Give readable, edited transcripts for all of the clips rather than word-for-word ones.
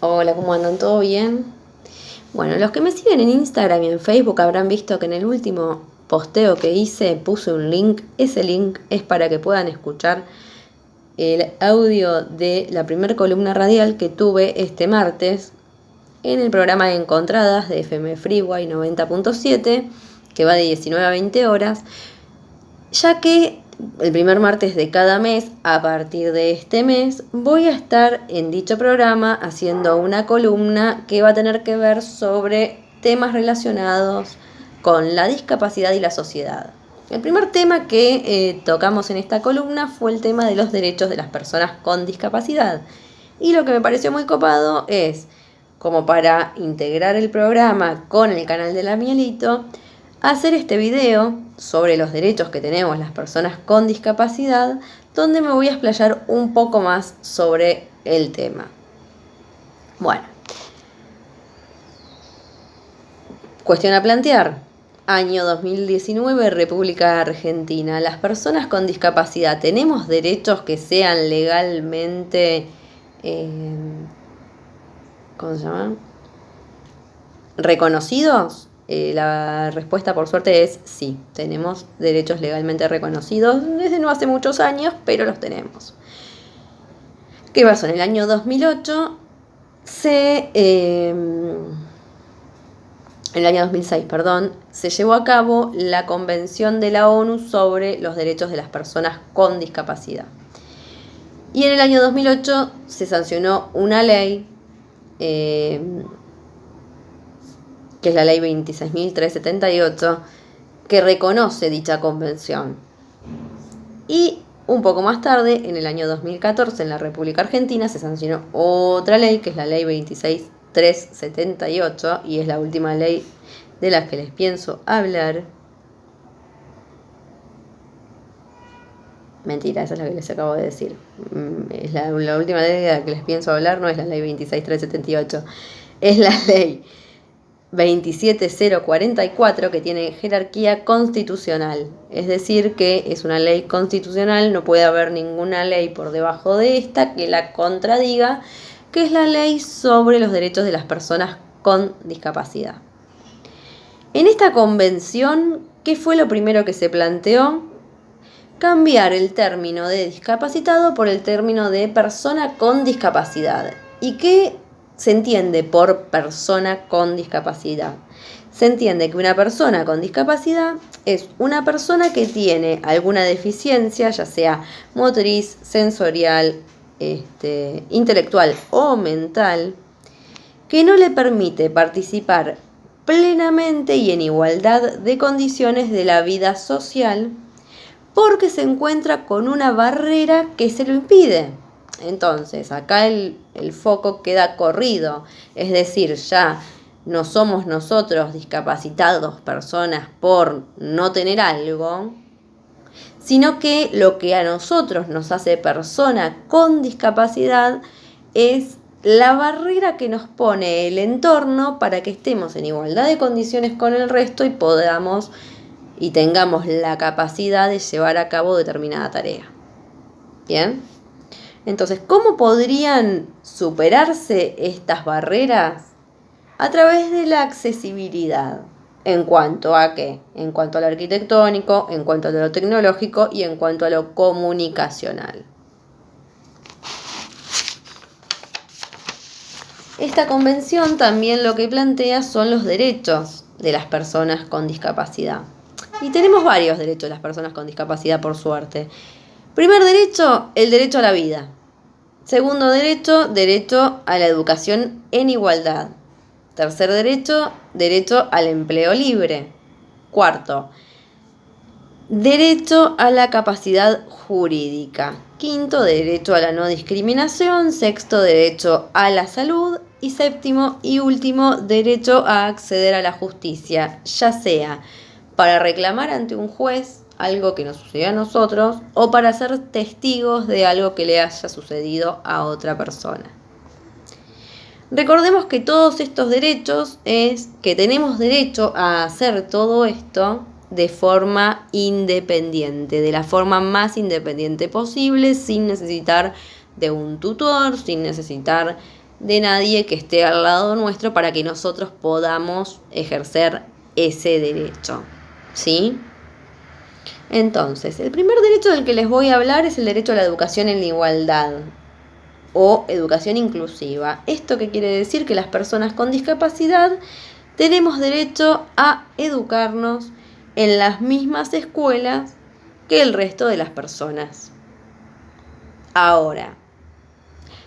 Hola, ¿cómo andan? ¿Todo bien? Bueno, los que me siguen en Instagram y en Facebook habrán visto que en el último posteo que hice puse un link. Ese link es para que puedan escuchar el audio de la primera columna radial que tuve este martes en el programa de Encontradas de FM Freeway 90.7, que va de 19 a 20 horas, ya que el primer martes de cada mes, a partir de este mes, voy a estar en dicho programa haciendo una columna que va a tener que ver sobre temas relacionados con la discapacidad y la sociedad. El primer tema que tocamos en esta columna fue el tema de los derechos de las personas con discapacidad. Y lo que me pareció muy copado es, como para integrar el programa con el canal de la Mielito, hacer este video sobre los derechos que tenemos las personas con discapacidad, donde me voy a explayar un poco más sobre el tema. Bueno, cuestión a plantear. Año 2019, República Argentina. Las personas con discapacidad, ¿tenemos derechos que sean legalmente, ¿cómo se llama?, reconocidos? La respuesta, por suerte, es sí. Tenemos derechos legalmente reconocidos desde no hace muchos años, pero los tenemos. ¿Qué pasó? En el año 2008 en el año 2006, se llevó a cabo la Convención de la ONU sobre los derechos de las personas con discapacidad. Y en el año 2008 se sancionó una ley, que es la ley 26.378, que reconoce dicha convención. Y un poco más tarde, en el año 2014, en la República Argentina, se sancionó otra ley, que es la ley 26.378, y es la última ley de la que les pienso hablar. Mentira, esa es la que les acabo de decir. Es la última ley de la que les pienso hablar, no es la ley 26.378, es la ley 27.044, que tiene jerarquía constitucional. Es decir, que es una ley constitucional, no puede haber ninguna ley por debajo de esta que la contradiga, que es la ley sobre los derechos de las personas con discapacidad. En esta convención, ¿qué fue lo primero que se planteó? Cambiar el término de discapacitado por el término de persona con discapacidad. ¿Y qué se entiende por persona con discapacidad? Se entiende que una persona con discapacidad es una persona que tiene alguna deficiencia, ya sea motriz, sensorial, intelectual o mental, que no le permite participar plenamente y en igualdad de condiciones de la vida social, porque se encuentra con una barrera que se lo impide. Entonces, acá el foco queda corrido, es decir, ya no somos nosotros discapacitados, personas, por no tener algo, sino que lo que a nosotros nos hace persona con discapacidad es la barrera que nos pone el entorno para que estemos en igualdad de condiciones con el resto y podamos y tengamos la capacidad de llevar a cabo determinada tarea. ¿Bien? Entonces, ¿cómo podrían superarse estas barreras? A través de la accesibilidad. ¿En cuanto a qué? En cuanto a lo arquitectónico, en cuanto a lo tecnológico y en cuanto a lo comunicacional. Esta convención también lo que plantea son los derechos de las personas con discapacidad. Y tenemos varios derechos de las personas con discapacidad, por suerte. Primer derecho, el derecho a la vida. Segundo derecho, derecho a la educación en igualdad. Tercer derecho, derecho al empleo libre. Cuarto, derecho a la capacidad jurídica. Quinto, derecho a la no discriminación. Sexto, derecho a la salud. Y séptimo y último, derecho a acceder a la justicia, ya sea para reclamar ante un juez algo que nos sucedió a nosotros o para ser testigos de algo que le haya sucedido a otra persona. Recordemos que todos estos derechos es que tenemos derecho a hacer todo esto de forma independiente, de la forma más independiente posible, sin necesitar de un tutor, sin necesitar de nadie que esté al lado nuestro para que nosotros podamos ejercer ese derecho, ¿sí? Entonces, el primer derecho del que les voy a hablar es el derecho a la educación en la igualdad o educación inclusiva. ¿Esto qué quiere decir? Que las personas con discapacidad tenemos derecho a educarnos en las mismas escuelas que el resto de las personas. Ahora,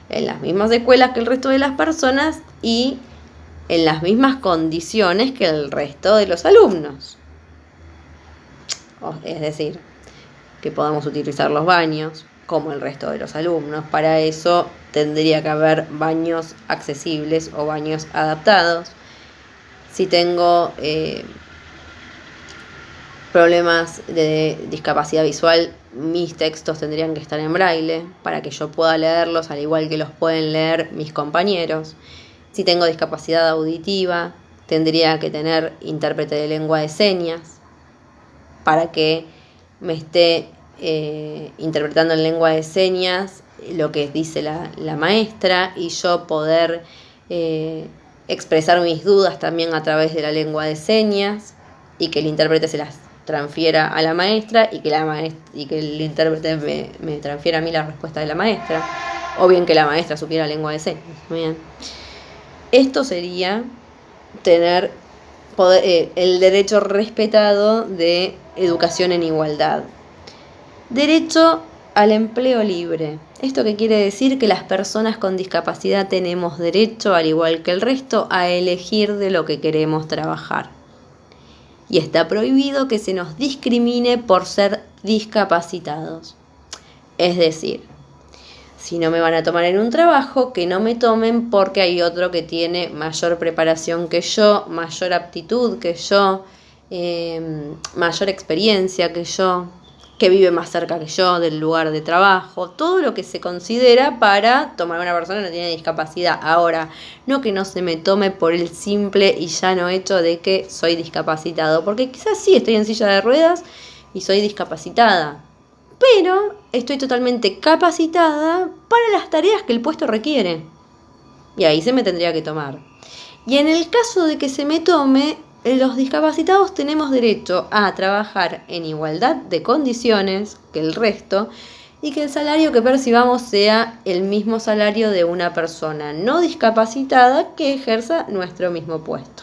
en las mismas escuelas que el resto de las personas y en las mismas condiciones que el resto de los alumnos. Es decir, que podamos utilizar los baños como el resto de los alumnos. Para eso tendría que haber baños accesibles o baños adaptados. Si tengo problemas de discapacidad visual, mis textos tendrían que estar en braille para que yo pueda leerlos al igual que los pueden leer mis compañeros. Si tengo discapacidad auditiva, tendría que tener intérprete de lengua de señas para que me esté interpretando en lengua de señas lo que dice la maestra y yo poder expresar mis dudas también a través de la lengua de señas y que el intérprete se las transfiera a la maestra y que el intérprete me transfiera a mí la respuesta de la maestra, o bien que la maestra supiera lengua de señas. Bien. Esto sería tener el derecho respetado de educación en igualdad. Derecho al empleo libre. ¿Esto qué quiere decir? Que las personas con discapacidad tenemos derecho, al igual que el resto, a elegir de lo que queremos trabajar. Y está prohibido que se nos discrimine por ser discapacitados. Es decir, si no me van a tomar en un trabajo, que no me tomen porque hay otro que tiene mayor preparación que yo, mayor aptitud que yo, mayor experiencia que yo, que vive más cerca que yo del lugar de trabajo, todo lo que se considera para tomar a una persona que no tiene discapacidad. Ahora, no que no se me tome por el simple y llano hecho de que soy discapacitado, porque quizás sí estoy en silla de ruedas y soy discapacitada, pero estoy totalmente capacitada para las tareas que el puesto requiere. Y ahí se me tendría que tomar. Y en el caso de que se me tome, los discapacitados tenemos derecho a trabajar en igualdad de condiciones que el resto y que el salario que percibamos sea el mismo salario de una persona no discapacitada que ejerza nuestro mismo puesto.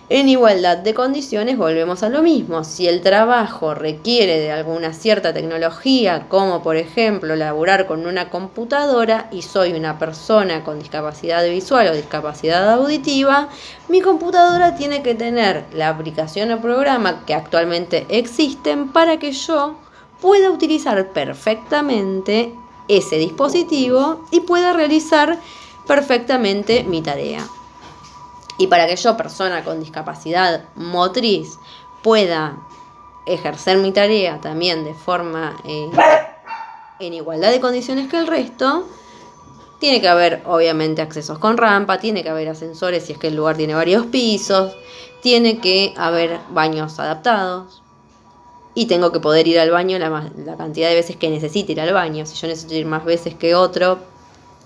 En igualdad de condiciones volvemos a lo mismo. Si el trabajo requiere de alguna cierta tecnología, como por ejemplo laburar con una computadora, y soy una persona con discapacidad visual o discapacidad auditiva, mi computadora tiene que tener la aplicación o programa que actualmente existen para que yo pueda utilizar perfectamente ese dispositivo y pueda realizar perfectamente mi tarea. Y para que yo, persona con discapacidad motriz, pueda ejercer mi tarea también de forma en igualdad de condiciones que el resto, tiene que haber obviamente accesos con rampa, tiene que haber ascensores si es que el lugar tiene varios pisos, tiene que haber baños adaptados y tengo que poder ir al baño la cantidad de veces que necesite ir al baño. Si yo necesito ir más veces que otro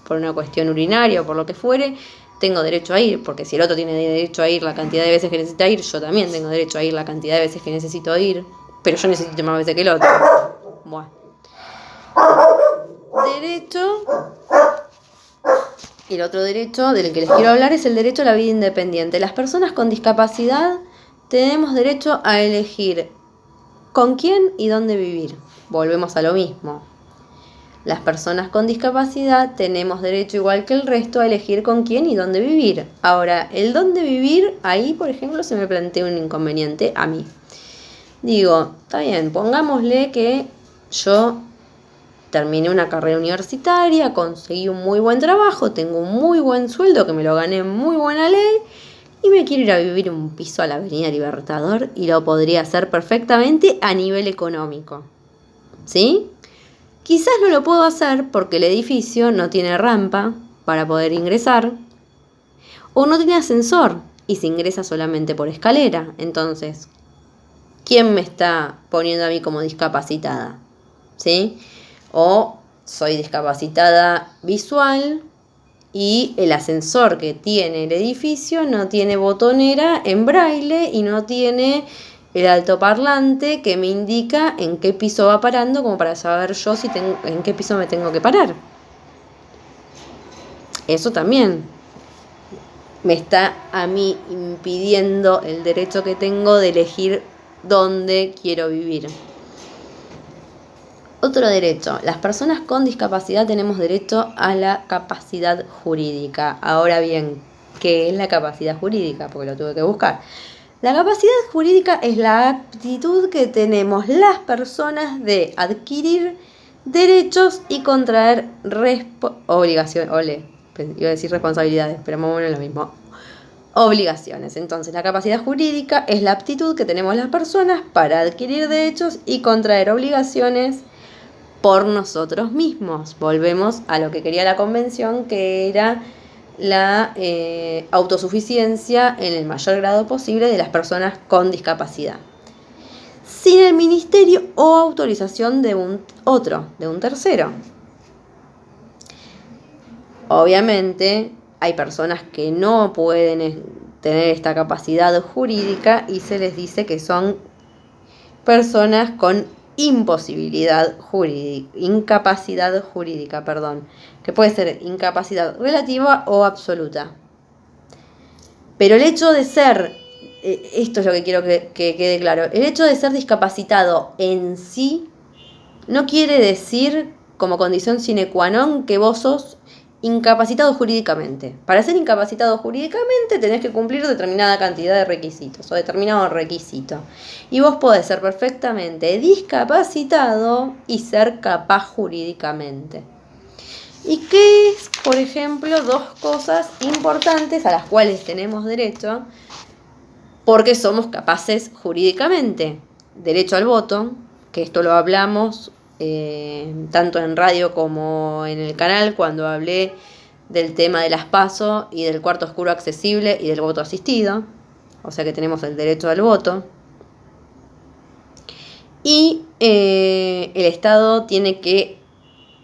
por una cuestión urinaria o por lo que fuere, tengo derecho a ir, porque si el otro tiene derecho a ir la cantidad de veces que necesita ir, yo también tengo derecho a ir la cantidad de veces que necesito ir, pero yo necesito más veces que el otro. Bueno. Derecho. Y el otro derecho del que les quiero hablar es el derecho a la vida independiente. Las personas con discapacidad tenemos derecho a elegir con quién y dónde vivir. Volvemos a lo mismo. Las personas con discapacidad tenemos derecho, igual que el resto, a elegir con quién y dónde vivir. Ahora, el dónde vivir, ahí, por ejemplo, se me plantea un inconveniente a mí. Digo, está bien, pongámosle que yo terminé una carrera universitaria, conseguí un muy buen trabajo, tengo un muy buen sueldo, que me lo gané en muy buena ley, y me quiero ir a vivir un piso a la Avenida Libertador, y lo podría hacer perfectamente a nivel económico. ¿Sí? Quizás no lo puedo hacer porque el edificio no tiene rampa para poder ingresar o no tiene ascensor y se ingresa solamente por escalera. Entonces, ¿quién me está poniendo a mí como discapacitada? ¿Sí? O soy discapacitada visual y el ascensor que tiene el edificio no tiene botonera en braille y no tiene el altoparlante que me indica en qué piso va parando, como para saber yo en qué piso me tengo que parar. Eso también me está a mí impidiendo el derecho que tengo de elegir dónde quiero vivir. Otro derecho, las personas con discapacidad tenemos derecho a la capacidad jurídica. Ahora bien, ¿qué es la capacidad jurídica? Porque lo tuve que buscar. La capacidad jurídica es la aptitud que tenemos las personas de adquirir derechos y contraer obligaciones. Iba a decir responsabilidades, pero más o menos lo mismo. Obligaciones. Entonces, la capacidad jurídica es la aptitud que tenemos las personas para adquirir derechos y contraer obligaciones por nosotros mismos. Volvemos a lo que quería la convención, que era la autosuficiencia en el mayor grado posible de las personas con discapacidad, sin el ministerio o autorización de un tercero. Obviamente hay personas que no pueden tener esta capacidad jurídica y se les dice que son personas con incapacidad jurídica, que puede ser incapacidad relativa o absoluta. Pero el hecho de ser, esto es lo que quiero que quede claro, el hecho de ser discapacitado en sí no quiere decir como condición sine qua non que vos sos incapacitado jurídicamente. Para ser incapacitado jurídicamente tenés que cumplir determinada cantidad de requisitos o determinado requisito. Y vos podés ser perfectamente discapacitado y ser capaz jurídicamente. ¿Y qué es, por ejemplo, dos cosas importantes a las cuales tenemos derecho porque somos capaces jurídicamente? Derecho al voto, que esto lo hablamos tanto en radio como en el canal cuando hablé del tema de las PASO y del cuarto oscuro accesible y del voto asistido. O sea que tenemos el derecho al voto. Y el Estado tiene que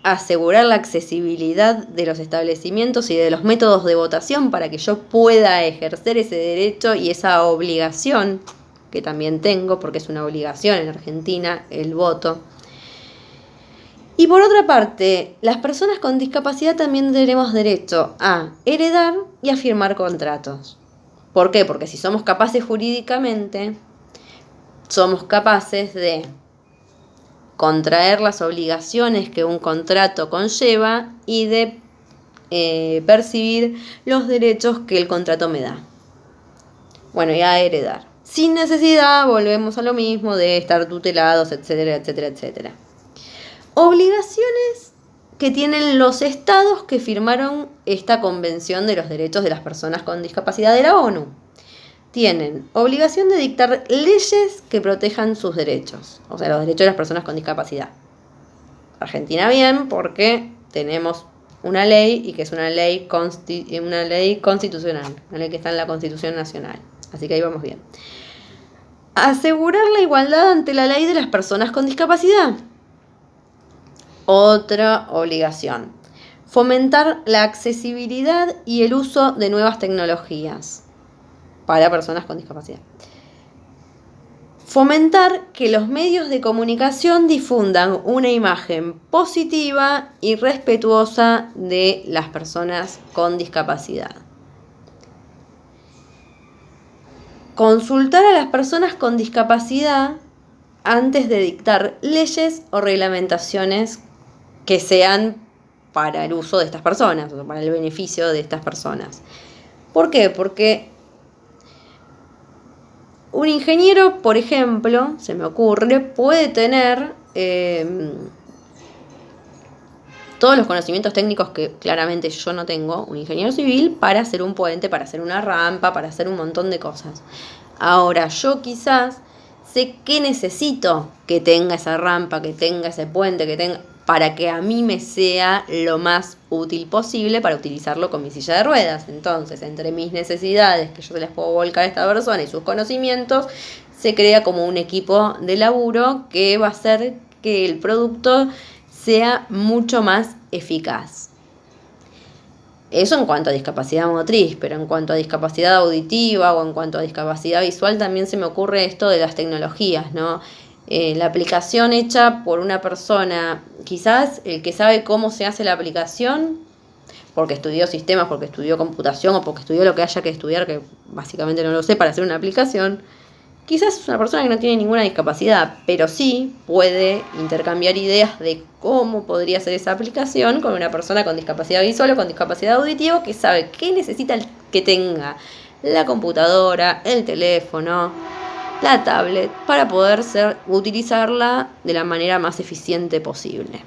asegurar la accesibilidad de los establecimientos y de los métodos de votación para que yo pueda ejercer ese derecho y esa obligación que también tengo, porque es una obligación en Argentina el voto. Y por otra parte, las personas con discapacidad también tenemos derecho a heredar y a firmar contratos. ¿Por qué? Porque si somos capaces jurídicamente, somos capaces de contraer las obligaciones que un contrato conlleva y de percibir los derechos que el contrato me da. Bueno, y a heredar. Sin necesidad, volvemos a lo mismo de estar tutelados, etcétera, etcétera, etcétera. Obligaciones que tienen los estados que firmaron esta Convención de los Derechos de las Personas con Discapacidad de la ONU. Tienen obligación de dictar leyes que protejan sus derechos, o sea, los derechos de las personas con discapacidad. Argentina bien, porque tenemos una ley y que es una ley constitucional, una ley que está en la Constitución Nacional. Así que ahí vamos bien. Asegurar la igualdad ante la ley de las personas con discapacidad. Otra obligación. Fomentar la accesibilidad y el uso de nuevas tecnologías para personas con discapacidad. Fomentar que los medios de comunicación difundan una imagen positiva y respetuosa de las personas con discapacidad. Consultar a las personas con discapacidad antes de dictar leyes o reglamentaciones que sean para el uso de estas personas, o para el beneficio de estas personas. ¿Por qué? Porque un ingeniero, por ejemplo, se me ocurre, puede tener todos los conocimientos técnicos que claramente yo no tengo, un ingeniero civil, para hacer un puente, para hacer una rampa, para hacer un montón de cosas. Ahora, yo quizás sé qué necesito que tenga esa rampa, que tenga ese puente, que tenga, para que a mí me sea lo más útil posible para utilizarlo con mi silla de ruedas. Entonces, entre mis necesidades, que yo se las puedo volcar a esta persona, y sus conocimientos, se crea como un equipo de laburo que va a hacer que el producto sea mucho más eficaz. Eso en cuanto a discapacidad motriz, pero en cuanto a discapacidad auditiva o en cuanto a discapacidad visual también se me ocurre esto de las tecnologías, ¿no? La aplicación hecha por una persona, quizás el que sabe cómo se hace la aplicación, porque estudió sistemas, porque estudió computación o porque estudió lo que haya que estudiar, que básicamente no lo sé, para hacer una aplicación, quizás es una persona que no tiene ninguna discapacidad, pero sí puede intercambiar ideas de cómo podría ser esa aplicación con una persona con discapacidad visual o con discapacidad auditiva que sabe qué necesita que tenga la computadora, el teléfono, la tablet, para poder utilizarla de la manera más eficiente posible.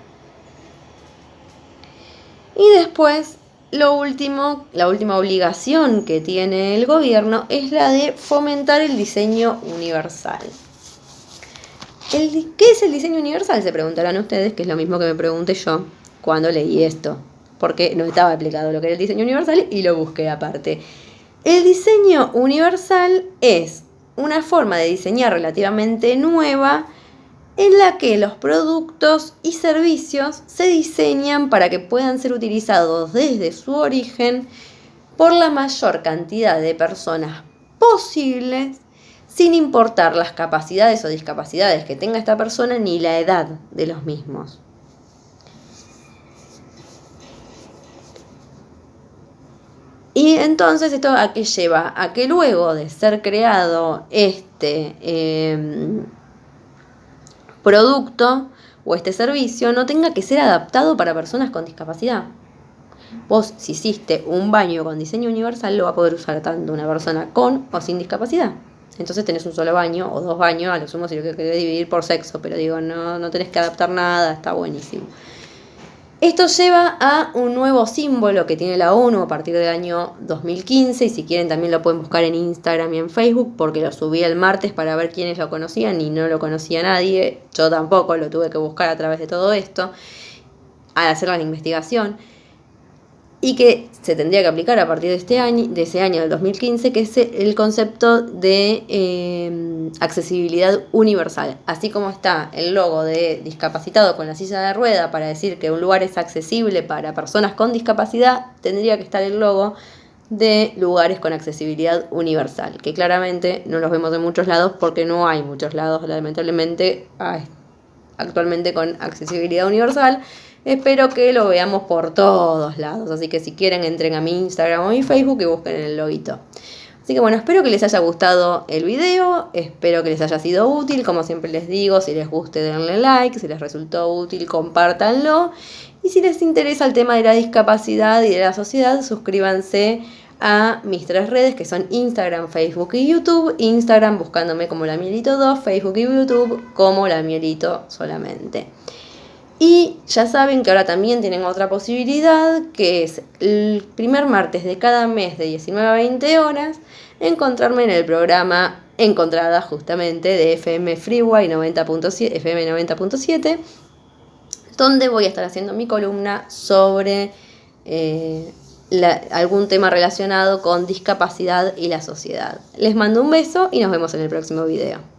Y después, la última obligación que tiene el gobierno es la de fomentar el diseño universal. ¿Qué es el diseño universal? Se preguntarán ustedes, que es lo mismo que me pregunté yo cuando leí esto, porque no estaba explicado lo que era el diseño universal y lo busqué aparte. El diseño universal es una forma de diseñar relativamente nueva en la que los productos y servicios se diseñan para que puedan ser utilizados desde su origen por la mayor cantidad de personas posibles, sin importar las capacidades o discapacidades que tenga esta persona ni la edad de los mismos. Y entonces esto a qué lleva, a que luego de ser creado este producto o este servicio no tenga que ser adaptado para personas con discapacidad. Vos, si hiciste un baño con diseño universal, lo va a poder usar tanto una persona con o sin discapacidad. Entonces tenés un solo baño o 2 baños, a lo sumo si lo querés dividir por sexo, pero digo, no tenés que adaptar nada, está buenísimo. Esto lleva a un nuevo símbolo que tiene la ONU a partir del año 2015, y si quieren también lo pueden buscar en Instagram y en Facebook, porque lo subí el martes para ver quiénes lo conocían y no lo conocía nadie. Yo tampoco, lo tuve que buscar a través de todo esto, al hacer la investigación, y que se tendría que aplicar a partir de ese año del 2015, que es el concepto de accesibilidad universal. Así como está el logo de discapacitado con la silla de rueda para decir que un lugar es accesible para personas con discapacidad, tendría que estar el logo de lugares con accesibilidad universal, que claramente no los vemos en muchos lados porque no hay muchos lados, lamentablemente, actualmente con accesibilidad universal. Espero que lo veamos por todos lados, así que si quieren entren a mi Instagram o mi Facebook y busquen el loguito. Así que bueno, espero que les haya gustado el video, espero que les haya sido útil, como siempre les digo, si les guste denle like, si les resultó útil compártanlo, y si les interesa el tema de la discapacidad y de la sociedad, suscríbanse a mis 3 redes, que son Instagram, Facebook y YouTube. Instagram buscándome como LaMielito2, Facebook y YouTube como LaMielito solamente. Y ya saben que ahora también tienen otra posibilidad, que es el primer martes de cada mes de 19 a 20 horas, encontrarme en el programa Encontrada, justamente, de FM Freeway 90.7, FM 90.7, donde voy a estar haciendo mi columna sobre algún tema relacionado con discapacidad y la sociedad. Les mando un beso y nos vemos en el próximo video.